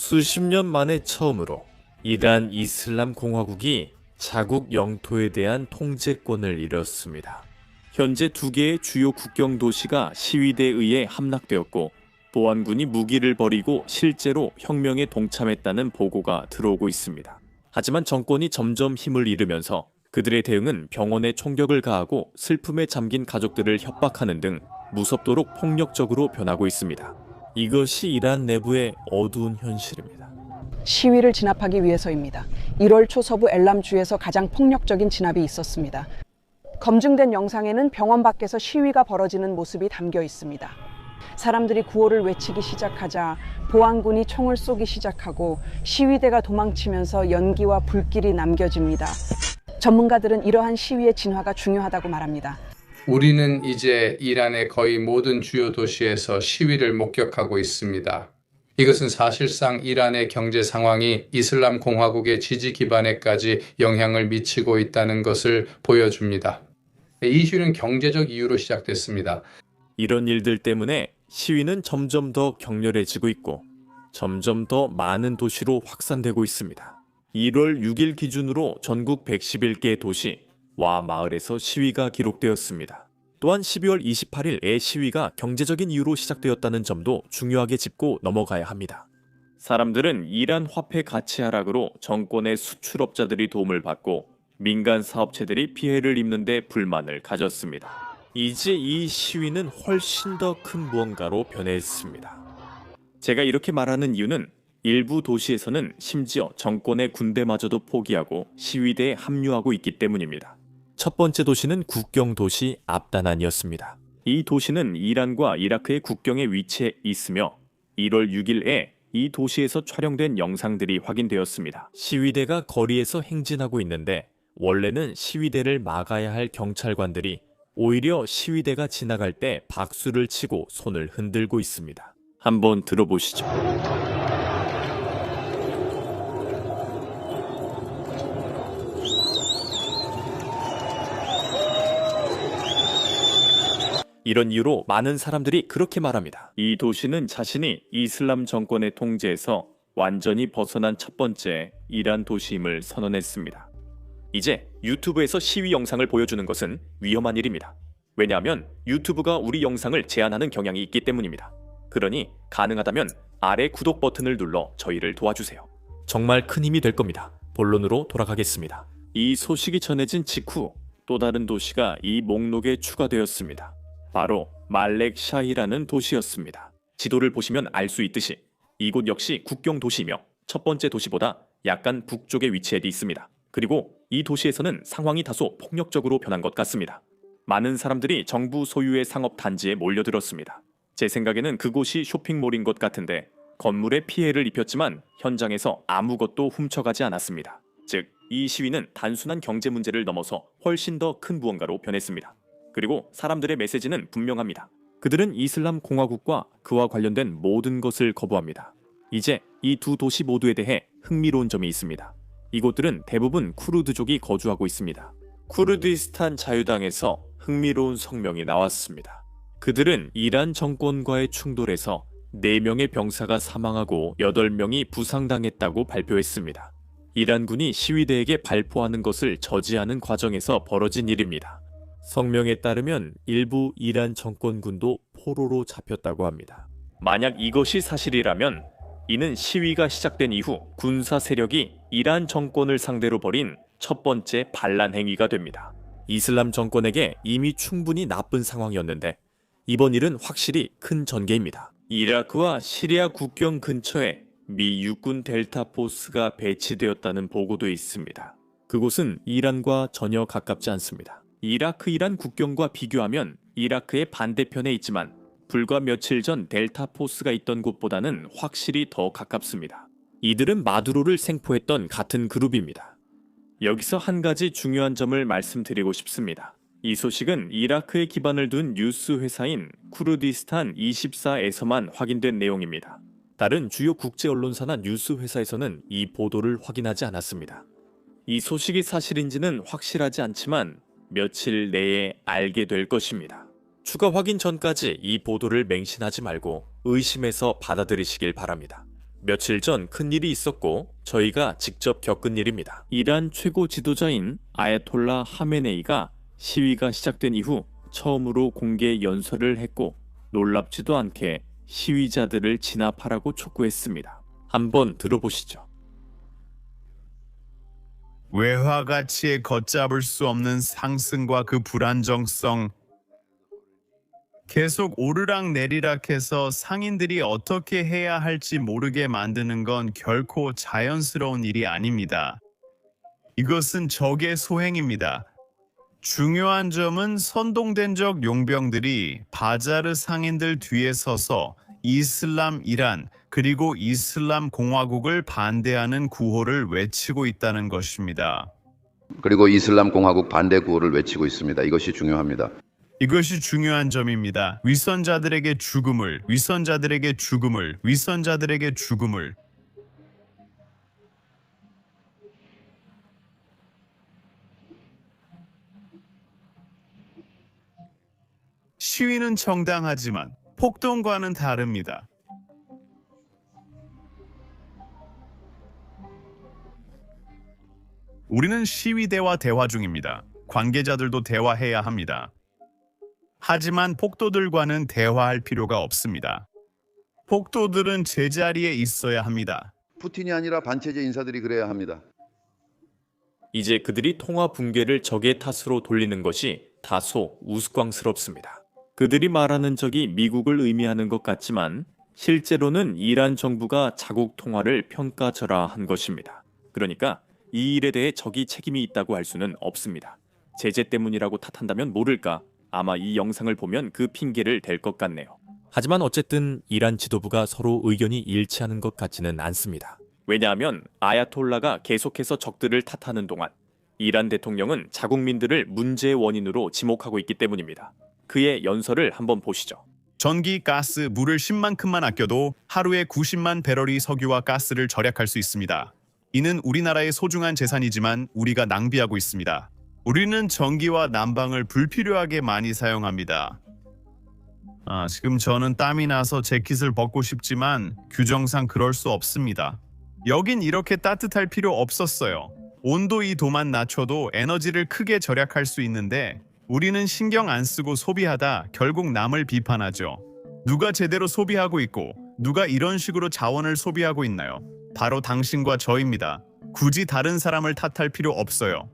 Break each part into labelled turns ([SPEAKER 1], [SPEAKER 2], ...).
[SPEAKER 1] 수십 년 만에 처음으로 이란 이슬람 공화국이 자국 영토에 대한 통제권을 잃었습니다. 현재 두 개의 주요 국경 도시가 시위대에 의해 함락되었고 보안군이 무기를 버리고 실제로 혁명에 동참했다는 보고가 들어오고 있습니다. 하지만 정권이 점점 힘을 잃으면서 그들의 대응은 병원에 총격을 가하고 슬픔에 잠긴 가족들을 협박하는 등 무섭도록 폭력적으로 변하고 있습니다. 이것이 이란 내부의 어두운 현실입니다.
[SPEAKER 2] 시위를 진압하기 위해서입니다. 1월 초 서부 엘람주에서 가장 폭력적인 진압이 있었습니다. 검증된 영상에는 병원 밖에서 시위가 벌어지는 모습이 담겨 있습니다. 사람들이 구호를 외치기 시작하자 보안군이 총을 쏘기 시작하고 시위대가 도망치면서 연기와 불길이 남겨집니다. 전문가들은 이러한 시위의 진화가 중요하다고 말합니다.
[SPEAKER 3] 우리는 이제 이란의 거의 모든 주요 도시에서 시위를 목격하고 있습니다. 이것은 사실상 이란의 경제 상황이 이슬람 공화국의 지지 기반에까지 영향을 미치고 있다는 것을 보여줍니다. 이 시위는 경제적 이유로 시작됐습니다.
[SPEAKER 1] 이런 일들 때문에 시위는 점점 더 격렬해지고 있고 점점 더 많은 도시로 확산되고 있습니다. 1월 6일 기준으로 전국 111개 도시와 마을에서 시위가 기록되었습니다. 또한 12월 28일에 시위가 경제적인 이유로 시작되었다는 점도 중요하게 짚고 넘어가야 합니다. 사람들은 이란 화폐 가치 하락으로 정권의 수출업자들이 도움을 받고 민간 사업체들이 피해를 입는 데 불만을 가졌습니다. 이제 이 시위는 훨씬 더 큰 무언가로 변했습니다. 제가 이렇게 말하는 이유는 일부 도시에서는 심지어 정권의 군대마저도 포기하고 시위대에 합류하고 있기 때문입니다. 첫 번째 도시는 국경 도시 압다난이었습니다. 이 도시는 이란과 이라크의 국경에 위치해 있으며 1월 6일에 이 도시에서 촬영된 영상들이 확인되었습니다. 시위대가 거리에서 행진하고 있는데 원래는 시위대를 막아야 할 경찰관들이 오히려 시위대가 지나갈 때 박수를 치고 손을 흔들고 있습니다. 한번 들어보시죠. 이런 이유로 많은 사람들이 그렇게 말합니다. 이 도시는 자신이 이슬람 정권의 통제에서 완전히 벗어난 첫 번째 이란 도시임을 선언했습니다. 이제 유튜브에서 시위 영상을 보여주는 것은 위험한 일입니다. 왜냐하면 유튜브가 우리 영상을 제한하는 경향이 있기 때문입니다. 그러니 가능하다면 아래 구독 버튼을 눌러 저희를 도와주세요. 정말 큰 힘이 될 겁니다. 본론으로 돌아가겠습니다. 이 소식이 전해진 직후 또 다른 도시가 이 목록에 추가되었습니다. 바로 말렉샤히라는 도시였습니다. 지도를 보시면 알 수 있듯이 이곳 역시 국경 도시이며 첫 번째 도시보다 약간 북쪽에 위치해 있습니다. 그리고 이 도시에서는 상황이 다소 폭력적으로 변한 것 같습니다. 많은 사람들이 정부 소유의 상업 단지에 몰려들었습니다. 제 생각에는 그곳이 쇼핑몰인 것 같은데 건물에 피해를 입혔지만 현장에서 아무것도 훔쳐가지 않았습니다. 즉, 이 시위는 단순한 경제 문제를 넘어서 훨씬 더 큰 무언가로 변했습니다. 그리고 사람들의 메시지는 분명합니다. 그들은 이슬람 공화국과 그와 관련된 모든 것을 거부합니다. 이제 이 두 도시 모두에 대해 흥미로운 점이 있습니다. 이곳들은 대부분 쿠르드족이 거주하고 있습니다. 쿠르디스탄 자유당에서 흥미로운 성명이 나왔습니다. 그들은 이란 정권과의 충돌에서 4명의 병사가 사망하고 8명이 부상당했다고 발표했습니다. 이란군이 시위대에게 발포하는 것을 저지하는 과정에서 벌어진 일입니다. 성명에 따르면 일부 이란 정권군도 포로로 잡혔다고 합니다. 만약 이것이 사실이라면 이는 시위가 시작된 이후 군사 세력이 이란 정권을 상대로 벌인 첫 번째 반란 행위가 됩니다. 이슬람 정권에게 이미 충분히 나쁜 상황이었는데 이번 일은 확실히 큰 전개입니다. 이라크와 시리아 국경 근처에 미 육군 델타 포스가 배치되었다는 보고도 있습니다. 그곳은 이란과 전혀 가깝지 않습니다. 이라크-이란 국경과 비교하면 이라크의 반대편에 있지만 불과 며칠 전 델타 포스가 있던 곳보다는 확실히 더 가깝습니다. 이들은 마두로를 생포했던 같은 그룹입니다. 여기서 한 가지 중요한 점을 말씀드리고 싶습니다. 이 소식은 이라크에 기반을 둔 뉴스 회사인 쿠르디스탄 24에서만 확인된 내용입니다. 다른 주요 국제 언론사나 뉴스 회사에서는 이 보도를 확인하지 않았습니다. 이 소식이 사실인지는 확실하지 않지만 며칠 내에 알게 될 것입니다. 추가 확인 전까지 이 보도를 맹신하지 말고 의심해서 받아들이시길 바랍니다. 며칠 전 큰 일이 있었고 저희가 직접 겪은 일입니다. 이란 최고 지도자인 아야톨라 하메네이가 시위가 시작된 이후 처음으로 공개 연설을 했고 놀랍지도 않게 시위자들을 진압하라고 촉구했습니다. 한번 들어보시죠.
[SPEAKER 4] 외화 가치의 걷잡을 수 없는 상승과 그 불안정성, 계속 오르락 내리락해서 상인들이 어떻게 해야 할지 모르게 만드는 건 결코 자연스러운 일이 아닙니다. 이것은 적의 소행입니다. 중요한 점은 선동된 적 용병들이 바자르 상인들 뒤에 서서 이슬람 이란 그리고 이슬람 공화국을 반대하는 구호를 외치고 있다는 것입니다.
[SPEAKER 5] 그리고 이슬람 공화국 반대 구호를 외치고 있습니다. 이것이 중요합니다.
[SPEAKER 4] 이것이 중요한 점입니다. 위선자들에게 죽음을, 위선자들에게 죽음을, 위선자들에게 죽음을. 시위는 정당하지만 폭동과는 다릅니다. 우리는 시위대와 대화 중입니다. 관계자들도 대화해야 합니다. 하지만 폭도들과는 대화할 필요가 없습니다. 폭도들은 제자리에 있어야 합니다.
[SPEAKER 5] 푸틴이 아니라 반체제 인사들이 그래야 합니다.
[SPEAKER 1] 이제 그들이 통화 붕괴를 적의 탓으로 돌리는 것이 다소 우스꽝스럽습니다. 그들이 말하는 적이 미국을 의미하는 것 같지만 실제로는 이란 정부가 자국 통화를 평가절하한 것입니다. 그러니까 이 일에 대해 적이 책임이 있다고 할 수는 없습니다. 제재 때문이라고 탓한다면 모를까 아마 이 영상을 보면 그 핑계를 댈 것 같네요. 하지만 어쨌든 이란 지도부가 서로 의견이 일치하는 것 같지는 않습니다. 왜냐하면 아야톨라가 계속해서 적들을 탓하는 동안 이란 대통령은 자국민들을 문제의 원인으로 지목하고 있기 때문입니다. 그의 연설을 한번 보시죠.
[SPEAKER 4] 전기, 가스, 물을 10만큼만 아껴도 하루에 90만 배럴이 석유와 가스를 절약할 수 있습니다. 이는 우리나라의 소중한 재산이지만 우리가 낭비하고 있습니다. 우리는 전기와 난방을 불필요하게 많이 사용합니다. 지금 저는 땀이 나서 재킷을 벗고 싶지만 규정상 그럴 수 없습니다. 여긴 이렇게 따뜻할 필요 없었어요. 온도 2도만 낮춰도 에너지를 크게 절약할 수 있는데 우리는 신경 안 쓰고 소비하다 결국 남을 비판하죠. 누가 제대로 소비하고 있고 누가 이런 식으로 자원을 소비하고 있나요? 바로 당신과 저입니다. 굳이 다른 사람을 탓할 필요 없어요.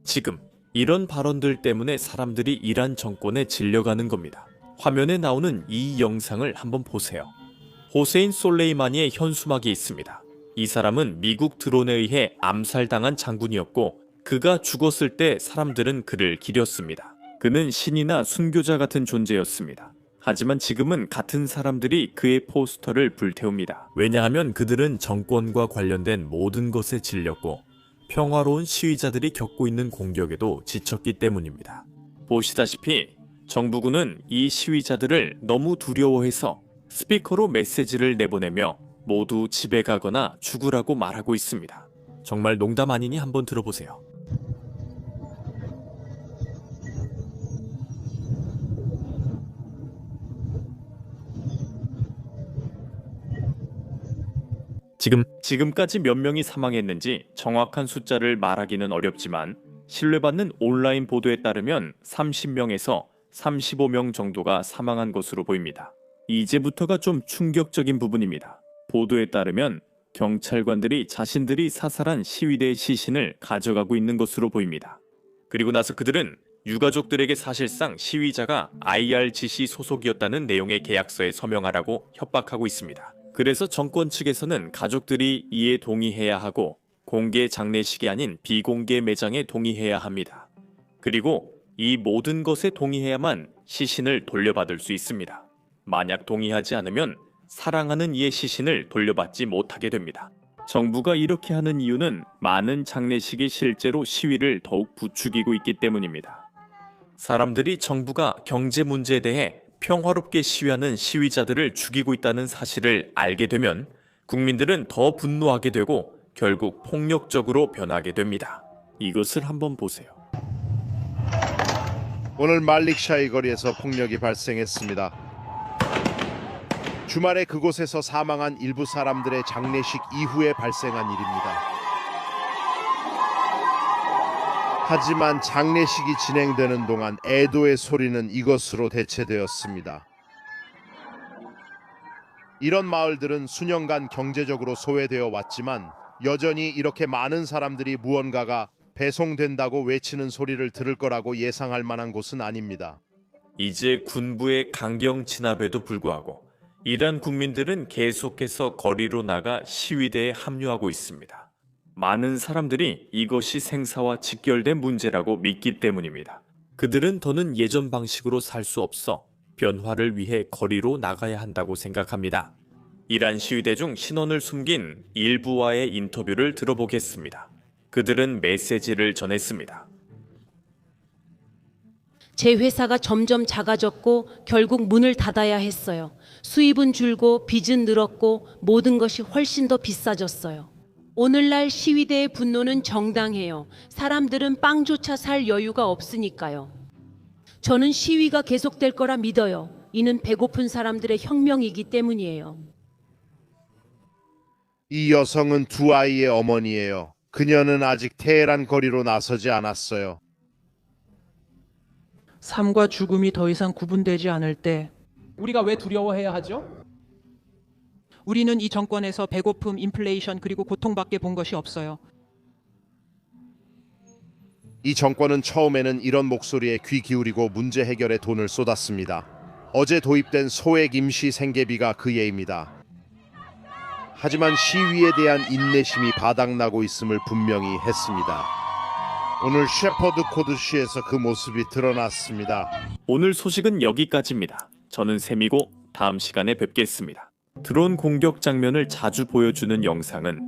[SPEAKER 1] 지금 이런 발언들 때문에 사람들이 이란 정권에 질려가는 겁니다. 화면에 나오는 이 영상을 한번 보세요. 호세인 솔레이마니의 현수막이 있습니다. 이 사람은 미국 드론에 의해 암살당한 장군이었고 그가 죽었을 때 사람들은 그를 기렸습니다. 그는 신이나 순교자 같은 존재였습니다. 하지만 지금은 같은 사람들이 그의 포스터를 불태웁니다. 왜냐하면 그들은 정권과 관련된 모든 것에 질렸고 평화로운 시위자들이 겪고 있는 공격에도 지쳤기 때문입니다. 보시다시피 정부군은 이 시위자들을 너무 두려워해서 스피커로 메시지를 내보내며 모두 집에 가거나 죽으라고 말하고 있습니다. 정말 농담 아니니 한번 들어보세요. 지금까지 몇 명이 사망했는지 정확한 숫자를 말하기는 어렵지만 신뢰받는 온라인 보도에 따르면 30명에서 35명 정도가 사망한 것으로 보입니다. 이제부터가 좀 충격적인 부분입니다. 보도에 따르면 경찰관들이 자신들이 사살한 시위대의 시신을 가져가고 있는 것으로 보입니다. 그리고 나서 그들은 유가족들에게 사실상 시위자가 IRGC 소속이었다는 내용의 계약서에 서명하라고 협박하고 있습니다. 그래서 정권 측에서는 가족들이 이에 동의해야 하고 공개 장례식이 아닌 비공개 매장에 동의해야 합니다. 그리고 이 모든 것에 동의해야만 시신을 돌려받을 수 있습니다. 만약 동의하지 않으면 사랑하는 이의 시신을 돌려받지 못하게 됩니다. 정부가 이렇게 하는 이유는 많은 장례식이 실제로 시위를 더욱 부추기고 있기 때문입니다. 사람들이 정부가 경제 문제에 대해 평화롭게 시위하는 시위자들을 죽이고 있다는 사실을 알게 되면 국민들은 더 분노하게 되고 결국 폭력적으로 변하게 됩니다. 이것을 한번 보세요.
[SPEAKER 6] 오늘 말릭샤이 거리에서 폭력이 발생했습니다. 주말에 그곳에서 사망한 일부 사람들의 장례식 이후에 발생한 일입니다. 하지만 장례식이 진행되는 동안 애도의 소리는 이것으로 대체되었습니다. 이런 마을들은 수년간 경제적으로 소외되어 왔지만 여전히 이렇게 많은 사람들이 무언가가 배송된다고 외치는 소리를 들을 거라고 예상할 만한 곳은 아닙니다.
[SPEAKER 1] 이제 군부의 강경 진압에도 불구하고 이란 국민들은 계속해서 거리로 나가 시위대에 합류하고 있습니다. 많은 사람들이 이것이 생사와 직결된 문제라고 믿기 때문입니다. 그들은 더는 예전 방식으로 살 수 없어 변화를 위해 거리로 나가야 한다고 생각합니다. 이란 시위대 중 신원을 숨긴 일부와의 인터뷰를 들어보겠습니다. 그들은 메시지를 전했습니다.
[SPEAKER 7] 제 회사가 점점 작아졌고 결국 문을 닫아야 했어요. 수입은 줄고 빚은 늘었고 모든 것이 훨씬 더 비싸졌어요. 오늘날 시위대의 분노는 정당해요. 사람들은 빵조차 살 여유가 없으니까요. 저는 시위가 계속될 거라 믿어요. 이는 배고픈 사람들의 혁명이기 때문이에요.
[SPEAKER 6] 이 여성은 두 아이의 어머니예요. 그녀는 아직 테헤란 거리로 나서지 않았어요.
[SPEAKER 8] 삶과 죽음이 더 이상 구분되지 않을 때 우리가 왜 두려워해야 하죠? 우리는 이 정권에서 배고픔, 인플레이션 그리고 고통밖에 본 것이 없어요.
[SPEAKER 6] 이 정권은 처음에는 이런 목소리에 귀 기울이고 문제 해결에 돈을 쏟았습니다. 어제 도입된 소액 임시 생계비가 그 예입니다. 하지만 시위에 대한 인내심이 바닥나고 있음을 분명히 했습니다. 오늘 셰퍼드 코드시에서 그 모습이 드러났습니다.
[SPEAKER 1] 오늘 소식은 여기까지입니다. 저는 샘이고 다음 시간에 뵙겠습니다. 드론 공격 장면을 자주 보여주는 영상은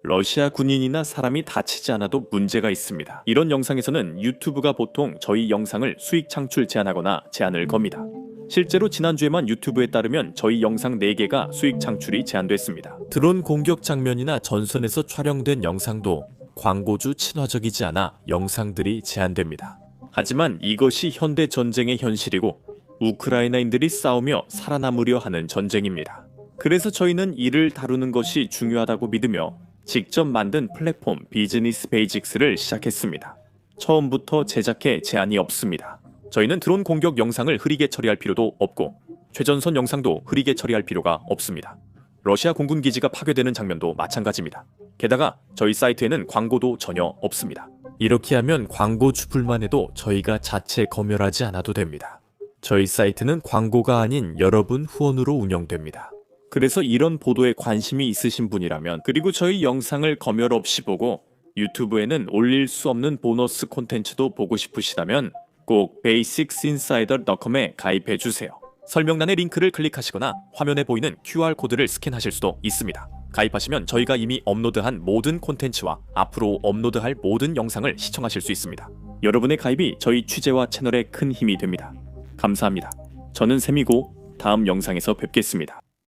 [SPEAKER 1] 러시아 군인이나 사람이 다치지 않아도 문제가 있습니다. 이런 영상에서는 유튜브가 보통 저희 영상을 수익 창출 제한하거나 제한을 겁니다. 실제로 지난주에만 유튜브에 따르면 저희 영상 4개가 수익 창출이 제한됐습니다. 드론 공격 장면이나 전선에서 촬영된 영상도 광고주 친화적이지 않아 영상들이 제한됩니다. 하지만 이것이 현대 전쟁의 현실이고 우크라이나인들이 싸우며 살아남으려 하는 전쟁입니다. 그래서 저희는 이를 다루는 것이 중요하다고 믿으며 직접 만든 플랫폼 비즈니스 베이직스를 시작했습니다. 처음부터 제작에 제한이 없습니다. 저희는 드론 공격 영상을 흐리게 처리할 필요도 없고 최전선 영상도 흐리게 처리할 필요가 없습니다. 러시아 공군 기지가 파괴되는 장면도 마찬가지입니다. 게다가 저희 사이트에는 광고도 전혀 없습니다. 이렇게 하면 광고주불만 해도 저희가 자체 검열하지 않아도 됩니다. 저희 사이트는 광고가 아닌 여러분 후원으로 운영됩니다. 그래서 이런 보도에 관심이 있으신 분이라면 그리고 저희 영상을 검열 없이 보고 유튜브에는 올릴 수 없는 보너스 콘텐츠도 보고 싶으시다면 꼭 basicsinsider.com에 가입해주세요. 설명란의 링크를 클릭하시거나 화면에 보이는 QR코드를 스캔하실 수도 있습니다. 가입하시면 저희가 이미 업로드한 모든 콘텐츠와 앞으로 업로드할 모든 영상을 시청하실 수 있습니다. 여러분의 가입이 저희 취재와 채널에 큰 힘이 됩니다. 감사합니다. 저는 샘이고 다음 영상에서 뵙겠습니다.